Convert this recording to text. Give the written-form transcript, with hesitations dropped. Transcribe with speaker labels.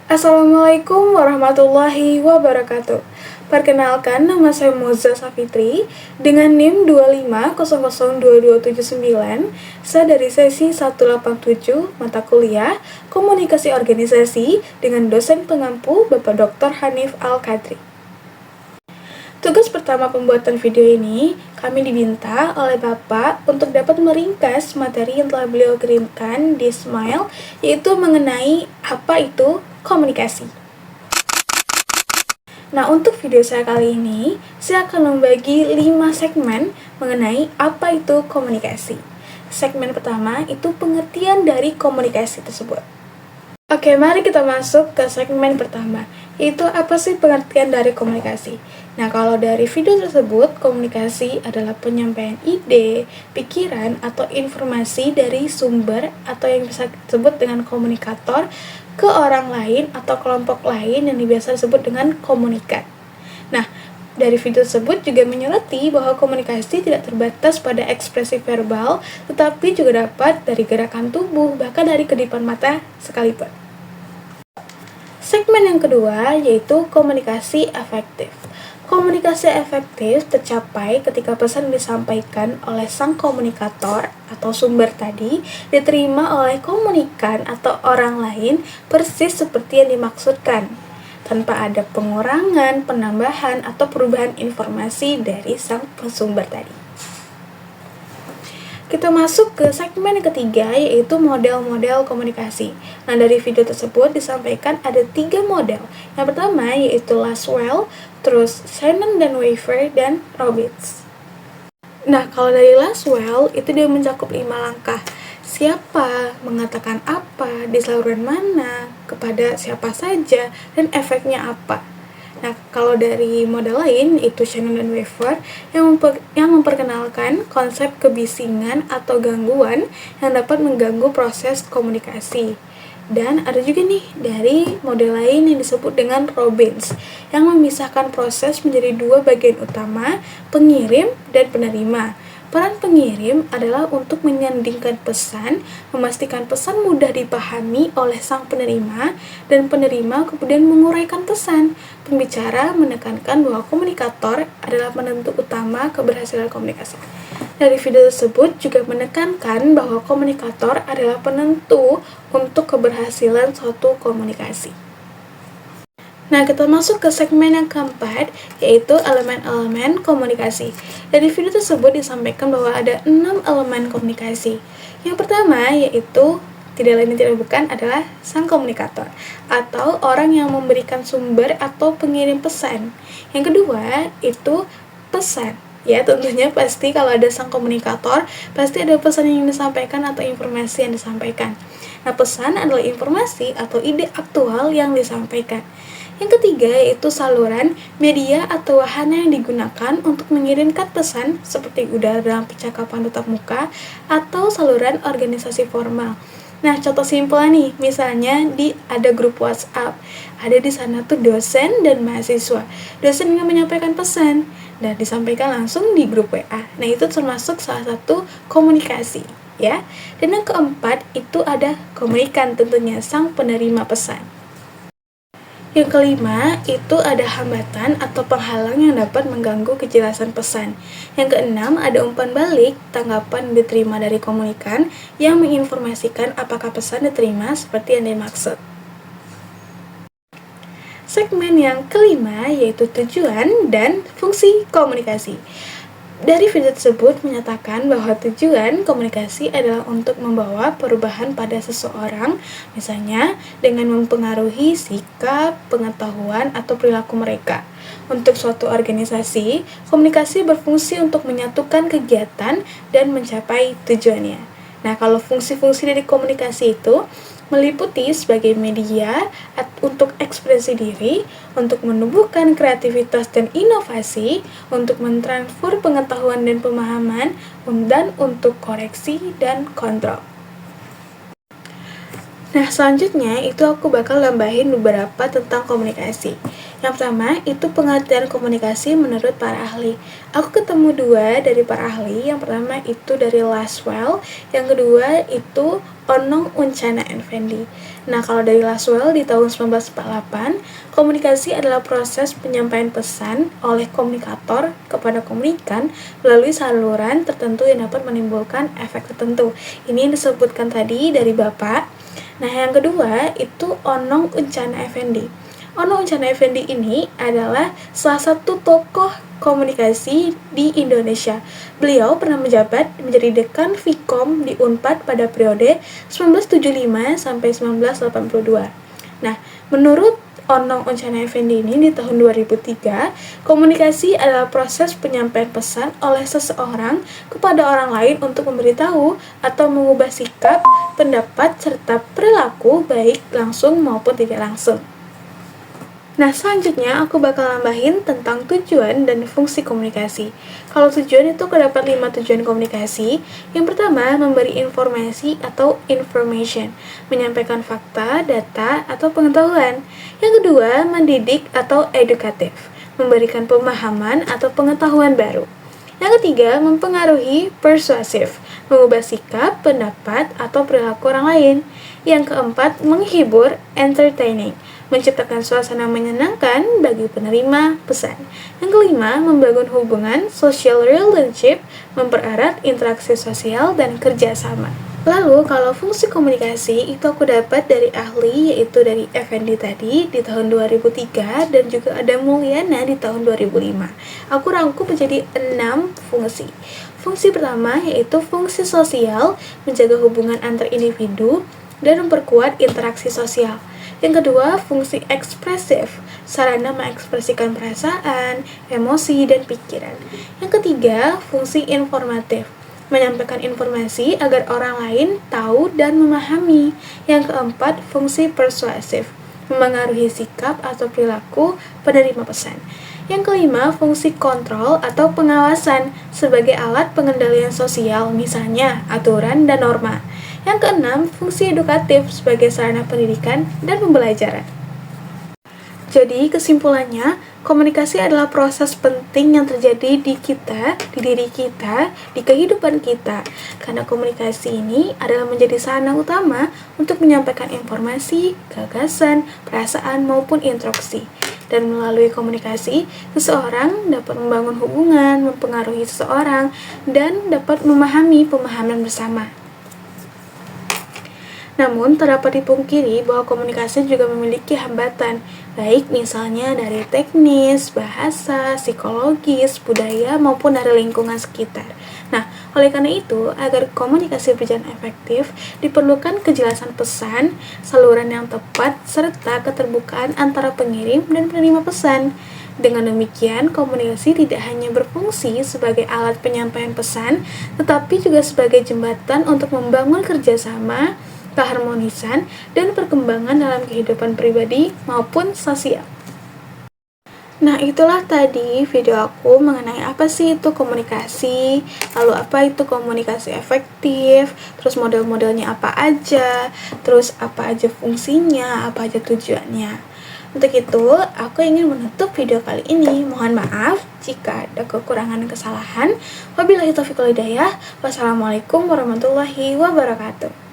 Speaker 1: Assalamualaikum warahmatullahi wabarakatuh. Perkenalkan, nama saya Moza Safitri dengan NIM 25002279. Saya dari sesi 187 mata kuliah Komunikasi Organisasi dengan dosen pengampu Bapak Dr. Hanif Al-Kadri. Tugas pertama pembuatan video ini, kami diminta oleh Bapak untuk dapat meringkas materi yang telah beliau kirimkan di Smile, yaitu mengenai apa itu komunikasi. Nah, untuk video saya kali ini, saya akan membagi 5 segmen mengenai apa itu komunikasi. Segmen pertama itu pengertian dari komunikasi tersebut. Oke, mari kita masuk ke segmen pertama, yaitu apa sih pengertian dari komunikasi. Nah, kalau dari video tersebut, komunikasi adalah penyampaian ide, pikiran, atau informasi dari sumber atau yang bisa disebut dengan komunikator ke orang lain atau kelompok lain yang biasa disebut dengan komunikat. Nah, dari video tersebut juga menyoroti bahwa komunikasi tidak terbatas pada ekspresi verbal, tetapi juga dapat dari gerakan tubuh, bahkan dari kedipan mata sekalipun. Segmen yang kedua yaitu komunikasi efektif. Komunikasi efektif tercapai ketika pesan disampaikan oleh sang komunikator atau sumber tadi diterima oleh komunikan atau orang lain persis seperti yang dimaksudkan, tanpa ada pengurangan, penambahan, atau perubahan informasi dari sang pesumber tadi. Kita masuk ke segmen yang ketiga, yaitu model-model komunikasi. Nah, dari video tersebut disampaikan ada 3 model. Yang pertama yaitu Lasswell, terus Shannon dan Weaver, dan Robbins. Nah, kalau dari Lasswell, itu dia mencakup 5 langkah. Siapa, mengatakan apa, di saluran mana, kepada siapa saja, dan efeknya apa. Nah, kalau dari model lain, itu Shannon dan Weaver yang memperkenalkan konsep kebisingan atau gangguan yang dapat mengganggu proses komunikasi. Dan ada juga nih dari model lain yang disebut dengan Robbins yang memisahkan proses menjadi 2 bagian utama, pengirim dan penerima. Peran pengirim adalah untuk menyandingkan pesan, memastikan pesan mudah dipahami oleh sang penerima, dan penerima kemudian menguraikan pesan. Pembicara menekankan bahwa komunikator adalah penentu utama keberhasilan komunikasi. Dari video tersebut juga menekankan bahwa komunikator adalah penentu untuk keberhasilan suatu komunikasi. Nah, kita masuk ke segmen yang keempat, yaitu elemen-elemen komunikasi. Dari video tersebut disampaikan bahwa ada 6 elemen komunikasi. Yang pertama yaitu tidak lain tidak bukan adalah sang komunikator atau orang yang memberikan sumber atau pengirim pesan. Yang kedua itu pesan. Ya, tentunya pasti kalau ada sang komunikator, pasti ada pesan yang disampaikan atau informasi yang disampaikan. Nah, pesan adalah informasi atau ide aktual yang disampaikan. Yang ketiga yaitu saluran, media atau wahana yang digunakan untuk mengirimkan pesan seperti udara dalam percakapan tatap muka atau saluran organisasi formal. Nah, contoh simpel nih, misalnya ada grup WhatsApp, ada di sana tuh dosen dan mahasiswa. Dosen ingin menyampaikan pesan dan disampaikan langsung di grup WA. Nah, itu termasuk salah satu komunikasi, ya. Dan yang keempat itu ada komunikan, tentunya sang penerima pesan. Yang kelima, itu ada hambatan atau penghalang yang dapat mengganggu kejelasan pesan. Yang keenam, ada umpan balik, tanggapan diterima dari komunikan yang menginformasikan apakah pesan diterima seperti yang dimaksud. Segmen yang kelima yaitu tujuan dan fungsi komunikasi. Dari video tersebut menyatakan bahwa tujuan komunikasi adalah untuk membawa perubahan pada seseorang, misalnya dengan mempengaruhi sikap, pengetahuan, atau perilaku mereka. Untuk suatu organisasi, komunikasi berfungsi untuk menyatukan kegiatan dan mencapai tujuannya. Nah, kalau fungsi-fungsi dari komunikasi itu meliputi sebagai media untuk ekspresi diri, untuk menumbuhkan kreativitas dan inovasi, untuk mentransfer pengetahuan dan pemahaman, dan untuk koreksi dan kontrol. Nah, selanjutnya itu aku bakal nambahin beberapa tentang komunikasi. Yang pertama, itu pengertian komunikasi menurut para ahli. Aku ketemu dua dari para ahli. Yang pertama itu dari Laswell, yang kedua itu Onong Uncana Effendi. Nah, kalau dari Laswell di tahun 1948, komunikasi adalah proses penyampaian pesan oleh komunikator kepada komunikan melalui saluran tertentu yang dapat menimbulkan efek tertentu. Ini yang disebutkan tadi dari Bapak. Nah, yang kedua itu Onong Uncana Effendi. Onong Uncana Effendi ini adalah salah satu tokoh komunikasi di Indonesia. Beliau pernah menjabat menjadi dekan Vkom di Unpad pada periode 1975 sampai 1982. Nah, menurut Onong Uncana Effendi ini di tahun 2003, komunikasi adalah proses penyampaian pesan oleh seseorang kepada orang lain untuk memberitahu atau mengubah sikap, pendapat, serta perilaku baik langsung maupun tidak langsung. Nah, selanjutnya aku bakal nambahin tentang tujuan dan fungsi komunikasi. Kalau tujuan itu terdapat 5 tujuan komunikasi. Yang pertama, memberi informasi atau information, menyampaikan fakta, data, atau pengetahuan. Yang kedua, mendidik atau edukatif, memberikan pemahaman atau pengetahuan baru. Yang ketiga, mempengaruhi persuasif, mengubah sikap, pendapat, atau perilaku orang lain. Yang keempat, menghibur, entertaining, menciptakan suasana menyenangkan bagi penerima pesan. Yang kelima, membangun hubungan, social relationship, mempererat interaksi sosial dan kerjasama. Lalu, kalau fungsi komunikasi itu aku dapat dari ahli, yaitu dari Effendi tadi di tahun 2003 dan juga ada Mulyana di tahun 2005. Aku rangkum menjadi 6 fungsi. Fungsi pertama yaitu fungsi sosial, menjaga hubungan antar individu dan memperkuat interaksi sosial. Yang kedua, fungsi ekspresif, sarana mengekspresikan perasaan, emosi, dan pikiran. Yang ketiga, fungsi informatif, menyampaikan informasi agar orang lain tahu dan memahami. Yang keempat, fungsi persuasif, memengaruhi sikap atau perilaku penerima pesan. Yang kelima, fungsi kontrol atau pengawasan sebagai alat pengendalian sosial, misalnya aturan dan norma. Yang keenam, fungsi edukatif sebagai sarana pendidikan dan pembelajaran. Jadi, kesimpulannya, komunikasi adalah proses penting yang terjadi di kita, di diri kita, di kehidupan kita. Karena komunikasi ini adalah menjadi sarana utama untuk menyampaikan informasi, gagasan, perasaan, maupun instruksi. Dan melalui komunikasi, seseorang dapat membangun hubungan, mempengaruhi seseorang, dan dapat memahami pemahaman bersama. Namun, tak dapat dipungkiri bahwa komunikasi juga memiliki hambatan, baik misalnya dari teknis, bahasa, psikologis, budaya, maupun dari lingkungan sekitar. Nah, oleh karena itu, agar komunikasi berjalan efektif, diperlukan kejelasan pesan, saluran yang tepat, serta keterbukaan antara pengirim dan penerima pesan. Dengan demikian, komunikasi tidak hanya berfungsi sebagai alat penyampaian pesan, tetapi juga sebagai jembatan untuk membangun kerjasama, keharmonisan, dan perkembangan dalam kehidupan pribadi maupun sosial. Nah, itulah tadi video aku mengenai apa sih itu komunikasi, lalu apa itu komunikasi efektif, terus model-modelnya apa aja, terus apa aja fungsinya, apa aja tujuannya. Untuk itu, aku ingin menutup video kali ini. Mohon maaf jika ada kekurangan dan kesalahan. Wabillahi taufiq wal hidayah. Wassalamualaikum warahmatullahi wabarakatuh.